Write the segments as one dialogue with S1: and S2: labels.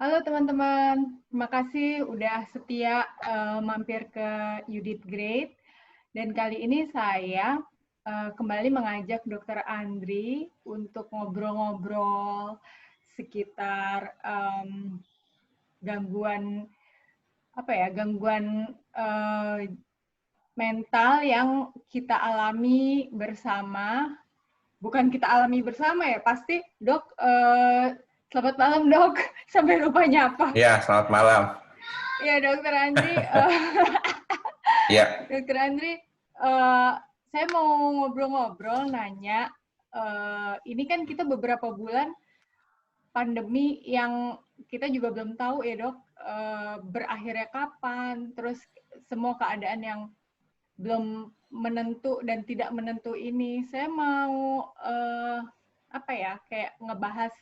S1: Halo teman-teman, terima kasih udah setia mampir ke Yudit Grade. Dan kali ini saya kembali mengajak Dr. Andri untuk ngobrol-ngobrol sekitar gangguan gangguan mental yang kita alami bersama. Bukan kita alami bersama ya, pasti Dok. Selamat malam Dok, sampai lupa nyapa.
S2: Ya, selamat malam.
S1: Ya, Dokter Andri.
S2: Ya,
S1: Dokter Andri, saya mau ngobrol-ngobrol, nanya. Ini kan kita beberapa bulan pandemi yang kita juga belum tahu ya dok, berakhirnya kapan. Terus semua keadaan yang belum menentu dan tidak menentu ini. Saya mau kayak ngebahas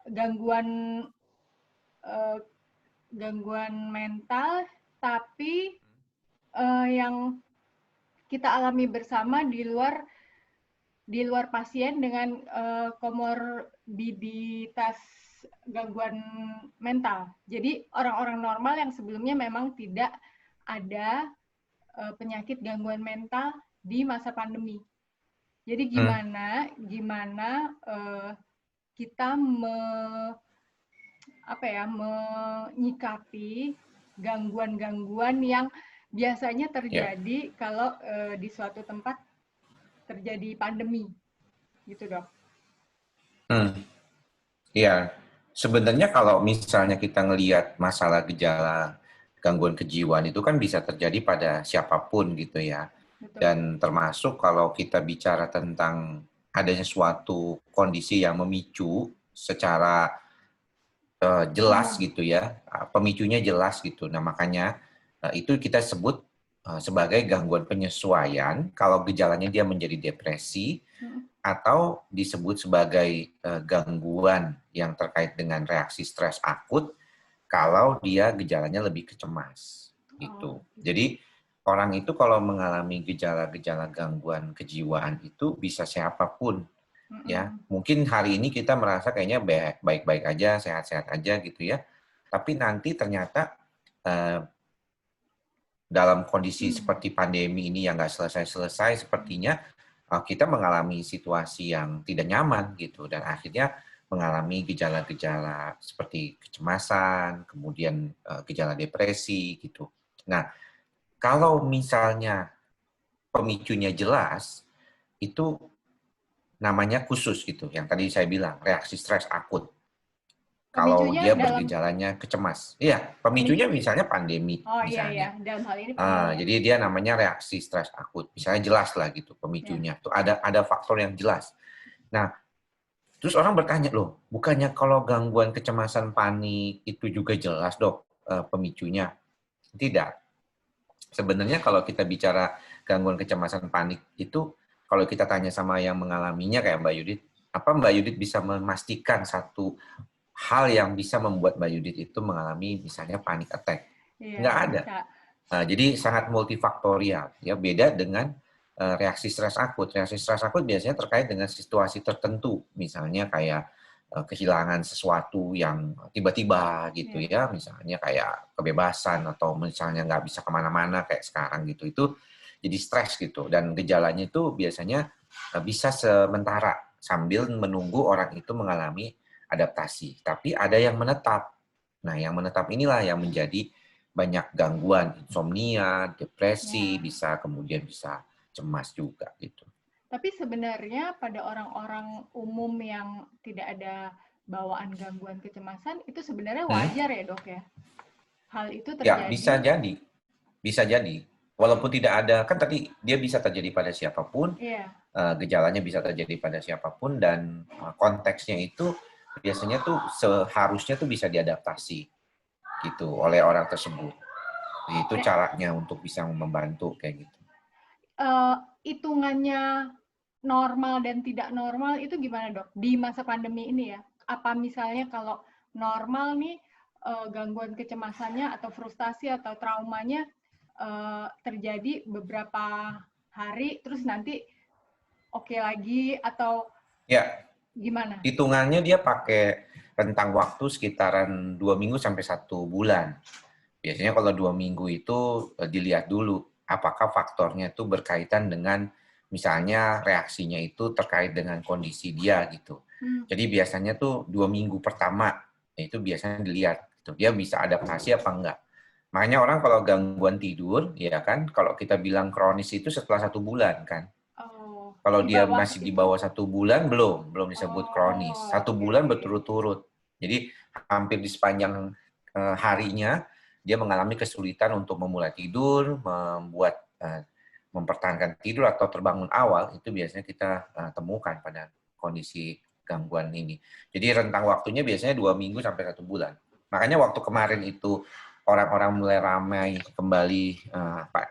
S1: gangguan eh, gangguan mental, tapi yang kita alami bersama di luar pasien dengan komorbiditas gangguan mental. Jadi orang-orang normal yang sebelumnya memang tidak ada penyakit gangguan mental di masa pandemi. Jadi gimana kita menyikapi gangguan-gangguan yang biasanya
S2: ya.
S1: terjadi kalau di suatu tempat terjadi pandemi, gitu dok.
S2: Ya. Sebenarnya kalau misalnya kita ngelihat masalah gejala gangguan kejiwaan itu kan bisa terjadi pada siapapun gitu ya.
S1: Betul.
S2: Dan termasuk kalau kita bicara tentang adanya suatu kondisi yang memicu secara jelas
S1: Umum.
S2: gitu ya, pemicunya jelas gitu. Nah makanya itu kita sebut sebagai gangguan penyesuaian. Kalau gejalanya dia menjadi depresi,
S1: Hmm.
S2: atau disebut sebagai gangguan yang terkait dengan reaksi stres akut kalau dia gejalanya lebih kecemas
S1: Oh,
S2: gitu.
S1: gitu.
S2: Jadi orang itu kalau mengalami gejala-gejala gangguan kejiwaan itu bisa siapapun ya.
S1: Mm-mm.
S2: Mungkin hari ini kita merasa kayaknya baik-baik aja, sehat-sehat aja gitu ya. Tapi nanti ternyata eh, dalam kondisi seperti pandemi ini yang nggak selesai-selesai, sepertinya kita mengalami situasi yang tidak nyaman gitu, dan akhirnya mengalami gejala-gejala seperti kecemasan, kemudian gejala depresi gitu. Nah, kalau misalnya pemicunya jelas, itu namanya khusus gitu, yang tadi saya bilang reaksi stres akut. Kalau
S1: Pemicunya
S2: dia
S1: dalam
S2: bergejalanya kecemas, iya,
S1: pemicu.
S2: pemicunya misalnya pandemi
S1: Oh iya iya,
S2: misalnya.
S1: dalam hal ini pandemi ya.
S2: Jadi dia namanya reaksi stres akut. Misalnya jelas lah gitu
S1: Ya.
S2: pemicunya. Tuh ada faktor yang jelas. Nah, terus orang bertanya loh, bukannya kalau gangguan kecemasan panik itu juga jelas dok pemicunya? Tidak. Sebenarnya kalau kita bicara gangguan kecemasan panik itu, kalau kita tanya sama yang mengalaminya kayak Mbak Yudit, apa Mbak Yudit bisa memastikan satu hal yang bisa membuat Mbak Yudit itu mengalami misalnya panic attack?
S1: Iya,
S2: Nggak
S1: nggak
S2: ada.
S1: bisa.
S2: Nah, jadi sangat multifaktorial, ya beda dengan reaksi stres akut. Reaksi stres akut biasanya terkait dengan situasi tertentu, misalnya kayak kehilangan sesuatu yang tiba-tiba gitu
S1: Iya.
S2: ya, misalnya kayak kebebasan atau misalnya nggak bisa kemana-mana kayak sekarang gitu. Itu jadi stres gitu, dan gejalanya itu biasanya bisa sementara sambil menunggu orang itu mengalami adaptasi. Tapi ada yang menetap. Nah, yang menetap inilah yang menjadi banyak gangguan, insomnia, depresi,
S1: Ya.
S2: bisa kemudian bisa cemas juga gitu.
S1: Tapi sebenarnya pada orang-orang umum yang tidak ada bawaan gangguan kecemasan itu sebenarnya
S2: Hmm?
S1: wajar ya dok ya. Hal itu
S2: Ya, bisa
S1: terjadi.
S2: jadi. Bisa jadi. Walaupun tidak ada, kan tadi dia bisa terjadi pada siapapun,
S1: Iya.
S2: gejalanya bisa terjadi pada siapapun, dan konteksnya itu biasanya tuh seharusnya tuh bisa diadaptasi gitu oleh orang tersebut. Itu
S1: Nah,
S2: caranya untuk bisa membantu kayak gitu.
S1: eh, hitungannya normal dan tidak normal itu gimana dok di masa pandemi ini ya? Apa misalnya kalau normal nih gangguan kecemasannya atau frustasi atau traumanya terjadi beberapa hari terus nanti oke lagi atau
S2: Ya,
S1: gimana?
S2: hitungannya dia pakai rentang waktu sekitaran 2 minggu sampai 1 bulan. Biasanya kalau 2 minggu itu dilihat dulu apakah faktornya itu berkaitan dengan misalnya reaksinya itu terkait dengan kondisi dia gitu. Jadi biasanya tuh 2 minggu pertama itu biasanya dilihat gitu, dia bisa adaptasi apa enggak. Makanya orang kalau gangguan tidur, ya kan, kalau kita bilang kronis itu setelah 1 bulan kan.
S1: Oh,
S2: Kalau
S1: di
S2: dia
S1: bawah
S2: masih di
S1: itu.
S2: bawah 1 bulan, belum disebut kronis.
S1: Oh,
S2: Satu
S1: oke
S2: bulan
S1: oke.
S2: berturut-turut. Jadi hampir di sepanjang harinya dia mengalami kesulitan untuk memulai tidur, mempertahankan tidur atau terbangun awal, itu biasanya kita temukan pada kondisi gangguan ini. Jadi rentang waktunya biasanya 2 minggu sampai 1 bulan. Makanya waktu kemarin itu orang-orang mulai ramai kembali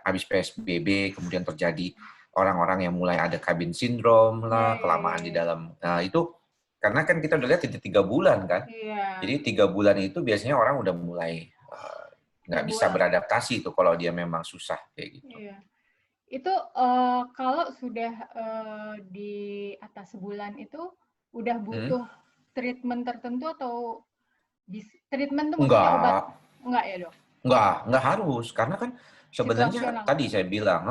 S2: habis PSBB, kemudian terjadi orang-orang yang mulai ada cabin syndrome
S1: Iya
S2: lah,
S1: iya iya.
S2: kelamaan di
S1: Iya.
S2: dalam. Nah, itu karena kan kita udah lihat itu 3 bulan kan.
S1: Iya.
S2: Jadi 3 bulan itu biasanya orang udah mulai nggak bisa
S1: Ngebul.
S2: beradaptasi itu kalau dia memang susah kayak gitu.
S1: Iya. Itu kalau sudah di atas sebulan itu udah
S2: Hmm?
S1: butuh treatment tertentu atau treatment itu maksudnya obat?
S2: Enggak,
S1: Enggak ya, Dok?
S2: enggak harus. Karena kan sebenarnya
S1: Situasional.
S2: tadi saya bilang,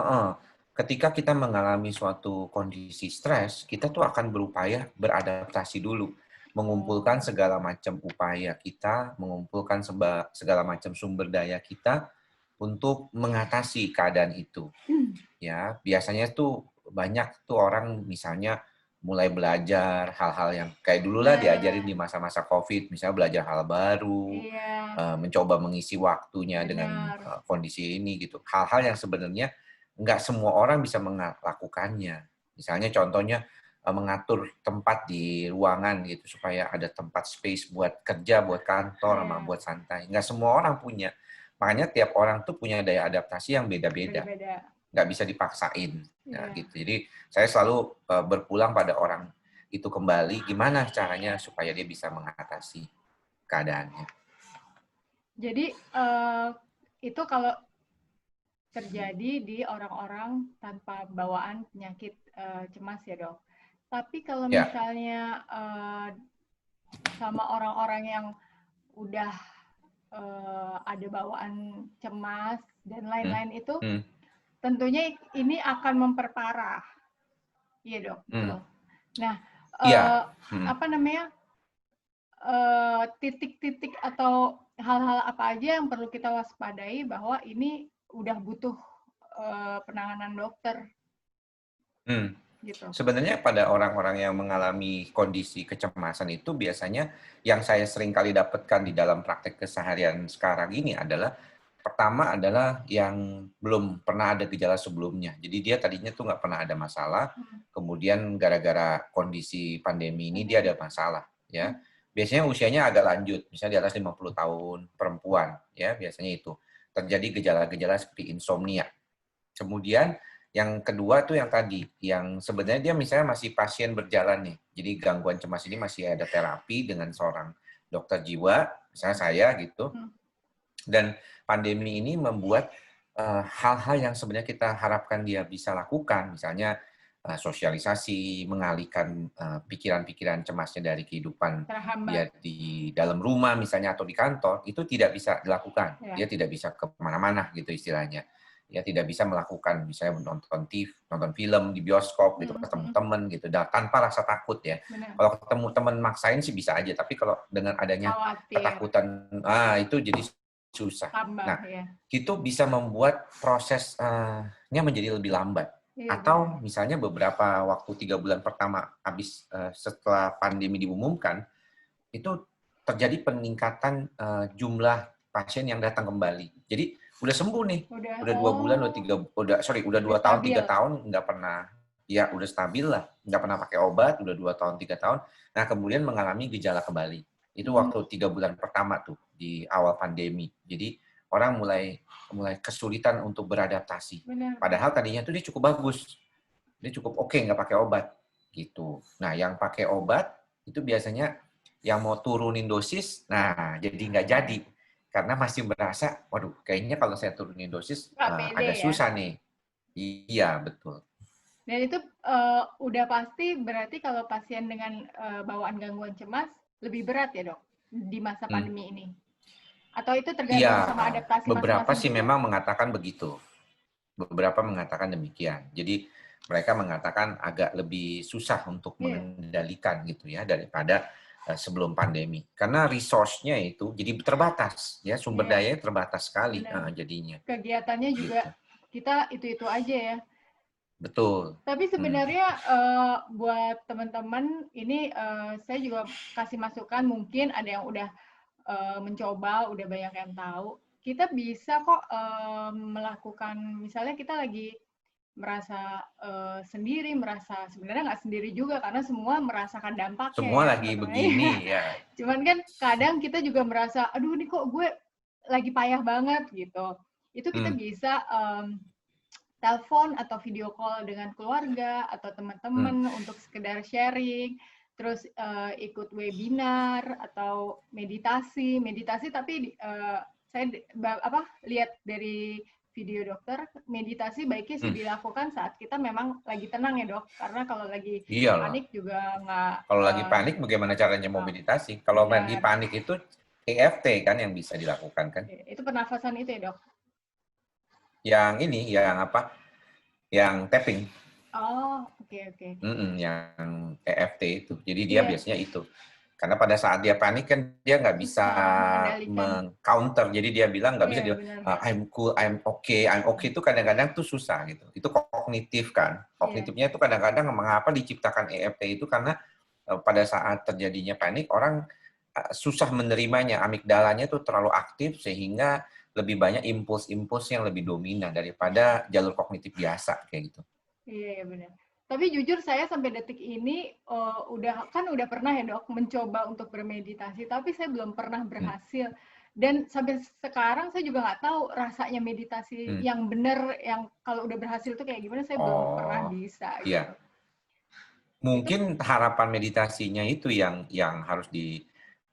S2: ketika kita mengalami suatu kondisi stres, kita tuh akan berupaya beradaptasi dulu. Mengumpulkan
S1: Oh.
S2: segala macam upaya kita, mengumpulkan segala macam sumber daya kita untuk mengatasi keadaan itu. Ya, biasanya tuh banyak tuh orang misalnya mulai belajar hal-hal yang kayak dulu lah diajarin
S1: Nah,
S2: di masa-masa COVID, misalnya belajar hal baru,
S1: iya,
S2: mencoba mengisi waktunya dengan
S1: benar.
S2: kondisi ini gitu. Hal-hal yang sebenarnya nggak semua orang bisa melakukannya. Misalnya contohnya mengatur tempat di ruangan gitu supaya ada tempat space buat kerja, buat kantor, sama
S1: Iya,
S2: buat santai. Nggak semua orang punya. Makanya tiap orang tuh punya daya adaptasi yang beda-beda,
S1: beda-beda.
S2: nggak bisa dipaksain. Nah,
S1: Iya.
S2: gitu. Jadi saya selalu berpulang pada orang itu kembali, gimana caranya supaya dia bisa mengatasi keadaannya.
S1: Jadi itu kalau terjadi di orang-orang tanpa bawaan penyakit cemas ya, Dok. Tapi kalau
S2: Ya,
S1: misalnya sama orang-orang yang udah ada bawaan cemas dan
S2: hmm,
S1: lain-lain itu,
S2: hmm,
S1: tentunya ini akan memperparah. Iya, Dok,
S2: hmm.
S1: betul. Nah,
S2: Iya, hmm.
S1: apa namanya, titik-titik atau hal-hal apa aja yang perlu kita waspadai bahwa ini udah butuh penanganan dokter
S2: Hmm.
S1: gitu.
S2: Sebenarnya pada orang-orang yang mengalami kondisi kecemasan itu biasanya yang saya sering kali dapatkan di dalam praktek keseharian sekarang ini adalah pertama adalah yang belum pernah ada gejala sebelumnya. Jadi dia tadinya tuh nggak pernah ada masalah, kemudian gara-gara kondisi pandemi ini dia
S1: Pandemi.
S2: ada masalah, ya. Biasanya usianya agak lanjut, misalnya di atas 50 tahun, perempuan, ya, biasanya itu. Terjadi gejala-gejala seperti insomnia. Kemudian yang kedua tuh yang tadi, yang sebenarnya dia misalnya masih pasien berjalan nih. Jadi gangguan cemas ini masih ada terapi dengan seorang dokter jiwa, misalnya saya gitu. Dan pandemi ini membuat hal-hal yang sebenarnya kita harapkan dia bisa lakukan, misalnya sosialisasi, mengalihkan pikiran-pikiran cemasnya dari kehidupan
S1: Terhambat.
S2: dia di dalam rumah misalnya atau di kantor, itu tidak bisa dilakukan.
S1: Ya.
S2: Dia tidak bisa ke mana-mana gitu istilahnya. Ya tidak bisa melakukan misalnya nonton TV, nonton film di bioskop gitu ketemu teman gitu tanpa rasa takut ya.
S1: Benar.
S2: Kalau ketemu teman maksain sih bisa aja, tapi kalau dengan adanya
S1: Khawatir.
S2: ketakutan, itu jadi susah.
S1: Tambah
S2: Nah,
S1: ya.
S2: itu bisa membuat prosesnya menjadi lebih lambat.
S1: Iya benar.
S2: Atau misalnya beberapa waktu 3 bulan pertama habis setelah pandemi diumumkan, itu terjadi peningkatan jumlah pasien yang datang kembali. Jadi udah sembuh nih,
S1: Udah,
S2: udah 2 bulan, udah
S1: udah
S2: 2 tahun,
S1: stabil.
S2: 3 tahun nggak pernah, ya udah stabil lah, nggak pernah pakai obat, udah 2 tahun, 3 tahun. Nah kemudian mengalami gejala kembali. Itu waktu 3 bulan pertama tuh di awal pandemi. Jadi orang mulai kesulitan untuk beradaptasi.
S1: Benar.
S2: Padahal tadinya tuh dia cukup bagus, dia cukup oke nggak pakai obat gitu. Nah yang pakai obat itu biasanya yang mau turunin dosis, nah jadi nggak jadi. Karena masih merasa, waduh kayaknya kalau saya turunin dosis
S1: Nggak pede
S2: agak
S1: ya.
S2: susah nih. Iya, betul.
S1: Dan itu udah pasti berarti kalau pasien dengan bawaan gangguan cemas lebih berat ya dok di masa
S2: Hmm.
S1: pandemi ini? Atau itu
S2: Iya,
S1: tergantung sama adaptasi
S2: beberapa
S1: masing-masing
S2: sih
S1: juga?
S2: memang mengatakan begitu. Beberapa mengatakan demikian. Jadi mereka mengatakan agak lebih susah untuk
S1: Iya,
S2: mengendalikan gitu ya daripada sebelum pandemi. Karena resource-nya itu jadi terbatas ya, sumber
S1: iya,
S2: dayanya terbatas sekali
S1: benar.
S2: jadinya
S1: Kegiatannya juga
S2: gitu.
S1: kita itu-itu aja ya.
S2: Betul.
S1: Tapi
S2: Hmm.
S1: sebenarnya buat teman-teman ini saya juga kasih masukan, mungkin ada yang udah mencoba, udah banyak yang tahu. Kita bisa kok melakukan, misalnya kita lagi merasa sendiri, merasa sebenarnya nggak sendiri juga karena semua merasakan dampaknya
S2: Semua
S1: ya
S2: lagi
S1: sebetulnya.
S2: begini ya.
S1: Cuman kan kadang kita juga merasa, aduh ini kok gue lagi payah banget gitu. Itu kita
S2: Hmm.
S1: bisa telepon atau video call dengan keluarga atau
S2: Hmm.
S1: teman-teman untuk sekedar sharing, terus ikut webinar atau meditasi tapi saya lihat dari video dokter, meditasi baiknya sih
S2: Hmm.
S1: dilakukan saat kita memang lagi tenang ya dok, karena kalau lagi
S2: Iyalah.
S1: panik juga nggak
S2: Kalau lagi panik bagaimana caranya mau meditasi? Kalau lagi
S1: benar.
S2: panik itu EFT kan yang bisa dilakukan kan.
S1: Itu pernafasan itu ya dok.
S2: Yang ini yang apa? Yang tapping.
S1: Oh, oke oke.
S2: Yang EFT itu. Jadi dia
S1: Iya,
S2: biasanya itu. Karena pada saat dia panik kan dia nggak bisa
S1: susah mengendalikan.
S2: meng-counter. Jadi dia bilang nggak bisa
S1: Iya
S2: dia
S1: benar.
S2: I'm cool, I'm okay itu kadang-kadang tuh susah gitu. Itu kognitif kan.
S1: Iya.
S2: Kognitifnya itu kadang-kadang mengapa diciptakan EFT itu karena pada saat terjadinya panik orang susah menerimanya. Amigdalanya tuh terlalu aktif sehingga lebih banyak impuls-impuls yang lebih dominan daripada jalur kognitif biasa kayak gitu.
S1: Iya, ya benar. Tapi jujur saya sampai detik ini udah pernah ya dok mencoba untuk bermeditasi, tapi saya belum pernah
S2: Hmm.
S1: berhasil. Dan sampai sekarang saya juga nggak tahu rasanya meditasi
S2: Hmm.
S1: yang benar, yang kalau udah berhasil tuh kayak gimana, saya belum pernah
S2: Oh,
S1: bisa gitu.
S2: iya.
S1: Itu
S2: Mungkin harapan meditasinya itu yang harus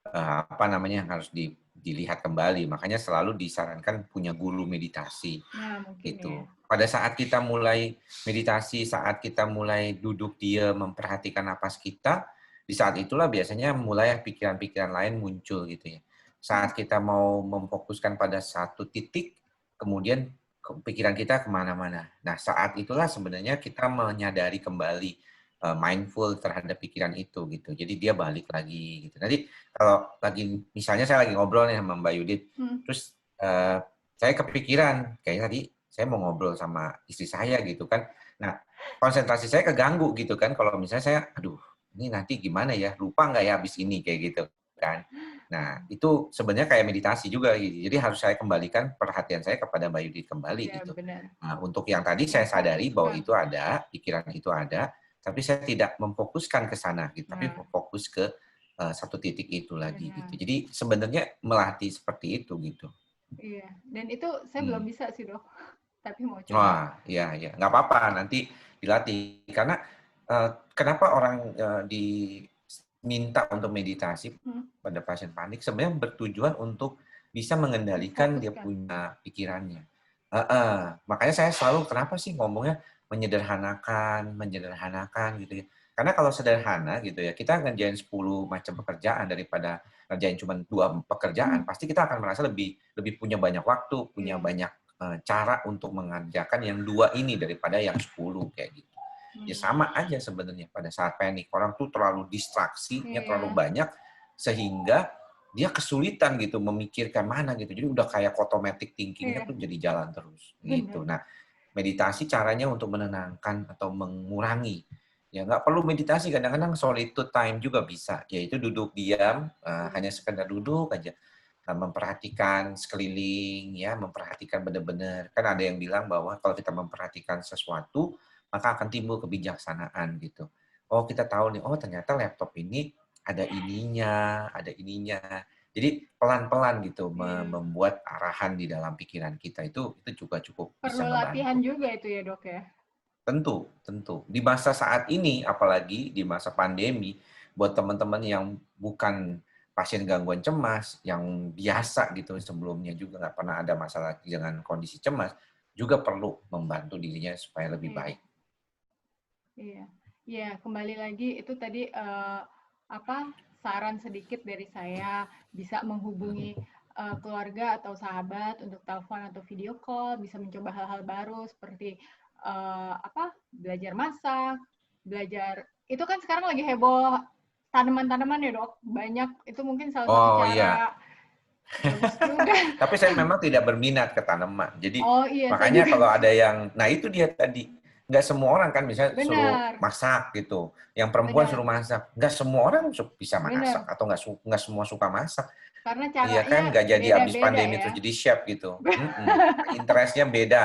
S2: apa namanya harus dilihat kembali. Makanya selalu disarankan punya guru meditasi
S1: nah mungkin ya.
S2: gitu. Pada saat kita mulai meditasi, saat kita mulai duduk dia memperhatikan napas kita, di saat itulah biasanya mulai pikiran-pikiran lain muncul gitu ya. Saat kita mau memfokuskan pada satu titik, kemudian pikiran kita kemana-mana. Nah, saat itulah sebenarnya kita menyadari kembali mindful terhadap pikiran itu gitu. Jadi dia balik lagi gitu. Nanti kalau lagi misalnya saya lagi ngobrol nih sama Mbak Yudit,
S1: Hmm.
S2: terus saya kepikiran kayak tadi saya mau ngobrol sama istri saya gitu kan. Nah, konsentrasi saya keganggu gitu kan kalau misalnya saya aduh, ini nanti gimana ya? Lupa nggak ya habis ini kayak gitu kan. Nah, itu sebenarnya kayak meditasi juga gitu. Jadi harus saya kembalikan perhatian saya kepada Mbak Yudit kembali
S1: Ya
S2: gitu.
S1: benar.
S2: Nah, untuk yang tadi saya sadari bahwa
S1: Memfokuskan.
S2: itu ada, pikiran itu ada, tapi saya tidak memfokuskan ke sana gitu, tapi
S1: Nah,
S2: fokus ke satu titik itu lagi gitu.
S1: benar.
S2: Jadi sebenarnya melatih seperti itu gitu.
S1: Iya. Dan itu saya belum
S2: Hmm.
S1: bisa sih dok, tapi mau coba.
S2: Wah, iya iya, nggak apa-apa nanti dilatih karena kenapa orang diminta untuk meditasi
S1: Hmm.
S2: pada pasien panik sebenarnya bertujuan untuk bisa mengendalikan dia
S1: Difokuskan.
S2: punya pikirannya. Makanya saya selalu kenapa sih ngomongnya menyederhanakan, menyederhanakan gitu ya. Karena kalau sederhana gitu ya, kita ngerjain 10 macam pekerjaan daripada ngerjain cuma 2 pekerjaan,
S1: Hmm.
S2: pasti kita akan merasa lebih lebih punya banyak waktu, punya
S1: Iya.
S2: banyak cara untuk mengerjakan yang 2 ini daripada yang 10 kayak gitu. Ya
S1: Hmm.
S2: sama aja sebenarnya pada saat panik. Orang tuh terlalu distraksinya terlalu
S1: Iya.
S2: banyak sehingga dia kesulitan gitu memikirkan mana gitu. Jadi udah kayak automatic thinking-nya
S1: Iya.
S2: tuh jadi jalan terus gitu.
S1: Benar.
S2: Nah, meditasi caranya untuk menenangkan atau mengurangi. Ya nggak perlu meditasi, kadang-kadang solitude time juga bisa, yaitu duduk diam,
S1: Iya.
S2: hanya sekedar duduk aja, memperhatikan sekeliling, ya, memperhatikan benar-benar. Kan ada yang bilang bahwa kalau kita memperhatikan sesuatu, maka akan timbul kebijaksanaan gitu. Oh kita tahu nih, oh ternyata laptop ini ada ininya, ada ininya. Jadi pelan-pelan gitu
S1: Iya.
S2: membuat arahan di dalam pikiran kita itu juga cukup bisa
S1: Perlu latihan
S2: ngebantu.
S1: juga itu ya dok ya.
S2: Tentu, tentu. Di masa saat ini, apalagi di masa pandemi, buat teman-teman yang bukan pasien gangguan cemas, yang biasa gitu sebelumnya juga nggak pernah ada masalah dengan kondisi cemas, juga perlu membantu dirinya supaya lebih
S1: Iya.
S2: baik.
S1: Iya. Iya. Kembali lagi itu tadi apa? saran sedikit dari saya, bisa menghubungi keluarga atau sahabat untuk telepon atau video call, bisa mencoba hal-hal baru seperti belajar masak, belajar itu kan sekarang lagi heboh tanaman-tanaman ya dok, banyak itu mungkin salah satu
S2: Oh iya.
S1: cara bagus juga.
S2: Tapi saya memang tidak berminat ke tanaman. Jadi
S1: Oh iya, saya
S2: makanya
S1: juga
S2: kalau ada yang, nah itu dia tadi, nggak semua orang kan misalnya suruh
S1: benar,
S2: masak gitu. Yang perempuan
S1: benar,
S2: suruh masak, nggak semua orang bisa masak
S1: benar.
S2: atau nggak semua suka masak.
S1: Karena
S2: Iya
S1: caranya
S2: kan, nggak jadi habis
S1: beda-beda
S2: pandemi
S1: ya.
S2: terus jadi chef gitu. Interestnya beda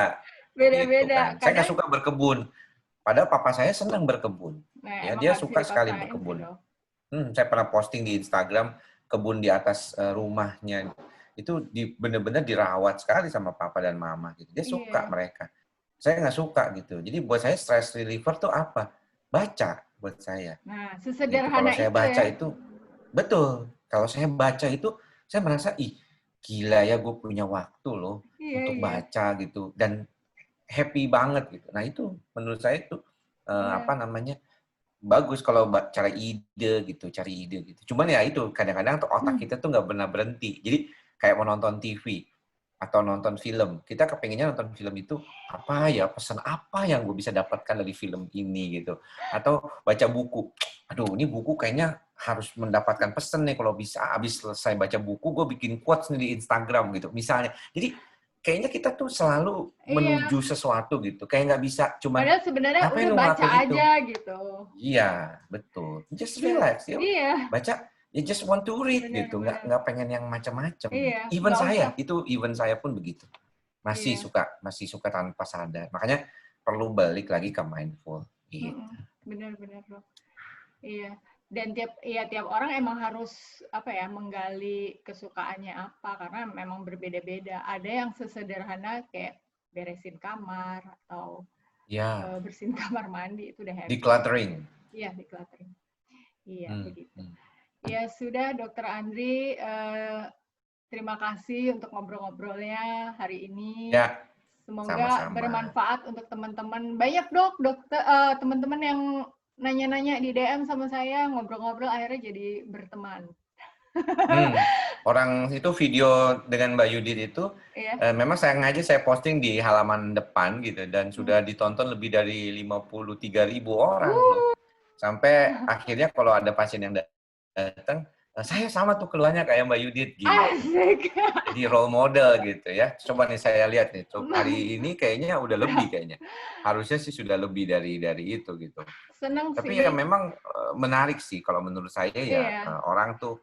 S2: gitu
S1: Beda-beda.
S2: kan. Saya nggak
S1: Kadang,
S2: suka berkebun. Padahal papa saya senang berkebun.
S1: nah
S2: Ya,
S1: emang
S2: dia
S1: nggak bisa
S2: suka sekali
S1: dipaksain sih
S2: berkebun.
S1: dok.
S2: Saya pernah posting di Instagram kebun di atas rumahnya itu benar-benar dirawat sekali sama papa dan mama gitu. Dia suka
S1: Iya.
S2: mereka. Saya nggak suka gitu. Jadi buat saya stress reliever tuh apa? Baca buat saya.
S1: Nah,
S2: Gitu. Kalau
S1: sesederhana
S2: saya
S1: itu
S2: baca
S1: ya.
S2: itu betul. Kalau saya baca itu saya merasa ih gila ya gue punya waktu loh
S1: Iya,
S2: untuk
S1: iya.
S2: baca gitu dan happy banget gitu. Nah itu menurut saya itu
S1: Iya.
S2: apa namanya bagus kalau cari ide gitu. Cuman ya itu kadang-kadang tuh otak kita tuh nggak pernah berhenti. Jadi kayak mau nonton TV atau nonton film, kita kepinginnya nonton film itu apa ya pesan apa yang gue bisa dapatkan dari film ini gitu. Atau baca buku, aduh ini buku kayaknya harus mendapatkan pesan nih kalau bisa habis selesai baca buku gue bikin quotes nih di Instagram gitu misalnya. Jadi kayaknya kita tuh selalu
S1: Iya.
S2: menuju sesuatu gitu. Kayak nggak bisa cuman
S1: Padahal sebenarnya
S2: ngapain
S1: udah
S2: lu
S1: baca
S2: ngelakuin itu?
S1: aja gitu.
S2: Iya, betul. Just relax, yuk.
S1: Iya,
S2: Baca, you just want to read gitu,
S1: benar-benar.
S2: nggak pengen yang macam-macam gitu.
S1: Iya,
S2: Even
S1: nggak usah.
S2: saya, even saya pun begitu.
S1: Iya.
S2: Masih suka tanpa sadar. Makanya perlu balik lagi ke mindful gitu.
S1: Benar-benar dok. Iya. Dan tiap orang emang harus menggali kesukaannya apa karena memang berbeda-beda. Ada yang sesederhana kayak beresin kamar atau
S2: Ya,
S1: bersihin kamar mandi itu udah happy ya.
S2: decluttering.
S1: Iya, decluttering. Iya,
S2: Hmm,
S1: begitu.
S2: hmm.
S1: Ya sudah, Dokter Andri, terima kasih untuk ngobrol-ngobrolnya hari ini.
S2: Ya,
S1: Semoga
S2: sama-sama.
S1: bermanfaat untuk teman-teman. Banyak teman-teman yang nanya-nanya di DM sama saya, ngobrol-ngobrol akhirnya jadi berteman.
S2: Hmm. Orang itu video dengan Mbak Yudit itu
S1: Iya.
S2: memang saya posting di halaman depan gitu dan
S1: Hmm.
S2: sudah ditonton lebih dari 53.000 orang loh. Sampai akhirnya kalau ada pasien yang datang, saya sama tuh keluhannya kayak Mbak Yudit gitu.
S1: Asik.
S2: Jadi role model gitu ya. Coba nih saya lihat nih, hari ini kayaknya udah lebih kayaknya. Harusnya sih sudah lebih dari itu gitu.
S1: Seneng
S2: Tapi ya
S1: sih.
S2: memang menarik sih kalau menurut saya ya
S1: Iya.
S2: orang tuh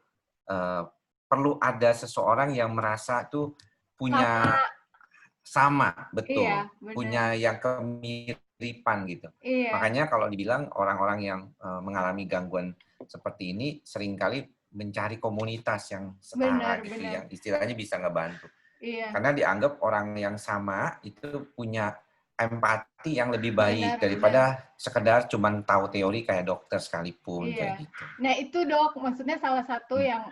S2: eh, perlu ada seseorang yang merasa tuh punya
S1: Sama.
S2: sama,
S1: Iya,
S2: betul,
S1: bener.
S2: punya yang kemiripan gitu.
S1: Iya,
S2: Makanya kalau dibilang orang-orang yang mengalami gangguan seperti ini seringkali mencari komunitas yang setara gitu,
S1: benar-benar.
S2: yang istilahnya bisa ngebantu.
S1: Iya,
S2: Karena dianggap orang yang sama itu punya empati yang lebih baik
S1: benar-benar.
S2: daripada sekedar cuman tahu teori kayak dokter sekalipun kayak
S1: Iya.
S2: gitu.
S1: Nah itu dok, maksudnya salah satu
S2: Hmm,
S1: yang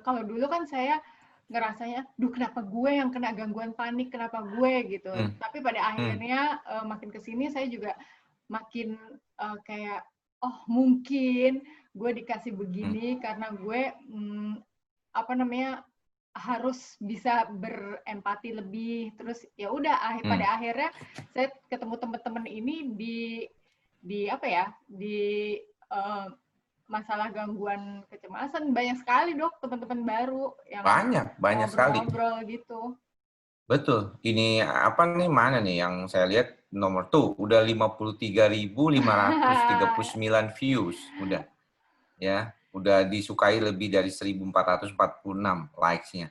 S1: kalau dulu kan saya ngerasanya, duh kenapa gue yang kena gangguan panik, kenapa gue gitu.
S2: hmm,
S1: Tapi pada
S2: hmm,
S1: akhirnya makin kesini saya juga makin kayak, oh mungkin gue dikasih
S2: hmm,
S1: begini karena gue apa namanya harus bisa berempati lebih. Terus ya udah
S2: hmm.
S1: pada akhirnya saya ketemu teman-teman ini di eh, masalah gangguan kecemasan banyak sekali dok teman-teman baru yang
S2: Banyak sekali.
S1: ngobrol-ngobrol gitu.
S2: Betul. Ini apa nih mana nih yang saya lihat nomor tuh udah 53.539 views udah ya. Udah disukai lebih dari 1.446 likes-nya.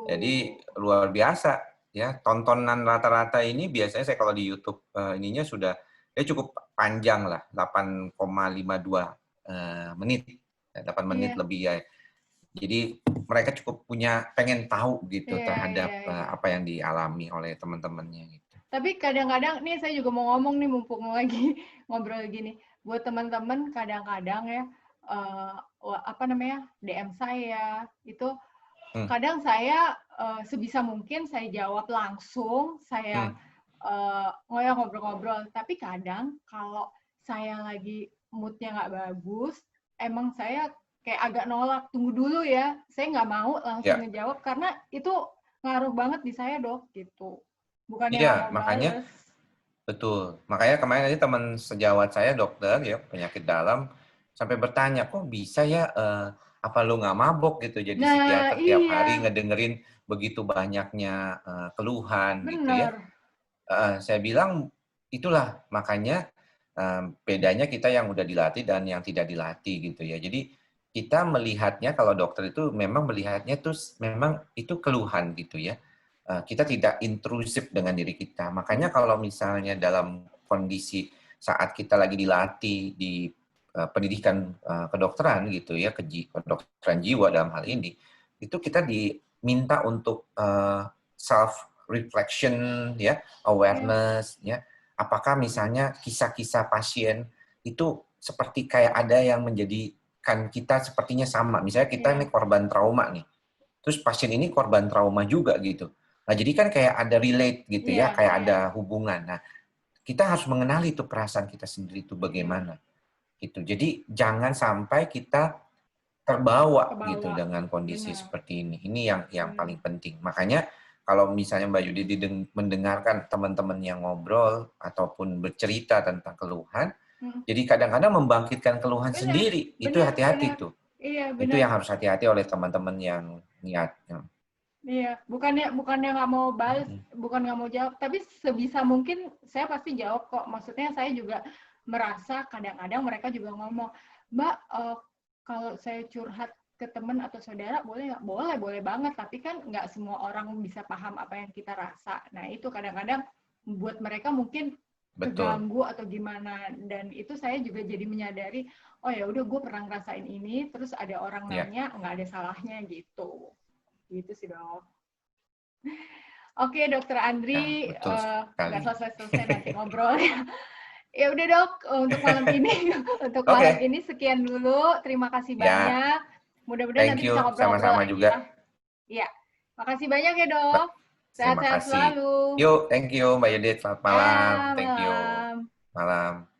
S2: Jadi
S1: uh,
S2: luar biasa ya. Tontonan rata-rata ini biasanya saya kalau di YouTube ininya sudah cukup panjang lah 8,52 menit. 8 menit
S1: iya
S2: lebih ya. Jadi mereka cukup pengen tahu gitu
S1: iya iya
S2: terhadap
S1: iya.
S2: apa yang dialami oleh teman-temannya gitu.
S1: Tapi kadang-kadang nih saya juga mau ngomong nih mumpung lagi ngobrol gini buat teman-teman kadang-kadang ya DM saya itu
S2: Hmm,
S1: kadang saya sebisa mungkin saya jawab langsung, saya
S2: hmm,
S1: ngobrol-ngobrol. Tapi kadang kalau saya lagi moodnya nggak bagus, emang saya kayak agak nolak, tunggu dulu ya, saya nggak mau langsung
S2: Ya,
S1: ngejawab karena itu ngaruh banget di saya dok gitu. Bukannya nggak
S2: iya,
S1: mau
S2: makanya
S1: bales.
S2: betul. Makanya kemarin aja teman sejawat saya dokter ya penyakit dalam sampai bertanya, kok bisa ya? Apa lu nggak mabok gitu jadi
S1: Nah
S2: psikiater tiap hari
S1: iya,
S2: ngedengerin begitu banyaknya keluhan gitu ya?
S1: bener.
S2: Saya bilang itulah makanya bedanya kita yang udah dilatih dan yang tidak dilatih gitu ya. Jadi kita melihatnya kalau dokter itu memang melihatnya tuh memang itu keluhan gitu ya. Kita tidak intrusif dengan diri kita. Makanya kalau misalnya dalam kondisi saat kita lagi dilatih di pendidikan kedokteran gitu ya, kedokteran jiwa dalam hal ini, itu kita diminta untuk self reflection ya,
S1: Iya,
S2: awareness ya. Apakah misalnya kisah-kisah pasien itu seperti kayak ada yang menjadikan kita sepertinya sama. Misalnya kita
S1: iya,
S2: ini korban trauma nih. Terus pasien ini korban trauma juga gitu. Nah, jadi kan kayak ada relate gitu
S1: iya,
S2: ya, kayak
S1: iya,
S2: ada hubungan. Nah, kita harus mengenali itu perasaan kita sendiri itu
S1: iya.
S2: bagaimana gitu. Jadi jangan sampai kita terbawa gitu
S1: Kebawa,
S2: dengan kondisi
S1: bener,
S2: seperti ini. Ini yang
S1: bener.
S2: paling penting. Makanya kalau misalnya Mbak Yudi mendengarkan teman-teman yang ngobrol ataupun bercerita tentang keluhan,
S1: Hmm.
S2: jadi kadang-kadang membangkitkan keluhan
S1: Bener,
S2: sendiri. Itu
S1: bener,
S2: hati-hati
S1: bener.
S2: tuh.
S1: Iya,
S2: Itu
S1: bener.
S2: yang harus hati-hati oleh teman-teman yang niat.
S1: Iya, bukannya nggak mau balas, bukan nggak mau jawab, tapi sebisa mungkin saya pasti jawab kok. Maksudnya saya juga merasa kadang-kadang mereka juga ngomong, Mbak, kalau saya curhat ke teman atau saudara boleh nggak? Boleh, boleh banget. Tapi kan nggak semua orang bisa paham apa yang kita rasa. Nah itu kadang-kadang buat mereka mungkin
S2: Betul.
S1: keganggu atau gimana. Dan itu saya juga jadi menyadari, oh ya udah gue pernah ngerasain ini, terus ada orang
S2: Ya,
S1: nanya nggak ada salahnya gitu. Gitu sih dok. Oke, Dokter
S2: ya
S1: Andri,
S2: betul
S1: nggak
S2: sekali.
S1: selesai-selesai nanti ngobrol ya. Ya udah dok, untuk malam ini, untuk malam
S2: Oke,
S1: ini sekian dulu. Terima kasih
S2: ya,
S1: banyak. Mudah-mudahan
S2: thank
S1: nanti bisa
S2: you.
S1: ngobrol-ngobrol
S2: Sama-sama
S1: lagi ya.
S2: juga.
S1: Iya, makasih banyak ya dok.
S2: Terima
S1: Sehat-sehat
S2: kasih.
S1: selalu.
S2: Yuk, thank you Mbak Yudit. Selamat malam.
S1: Ya,
S2: Thank you.
S1: malam.
S2: Malam.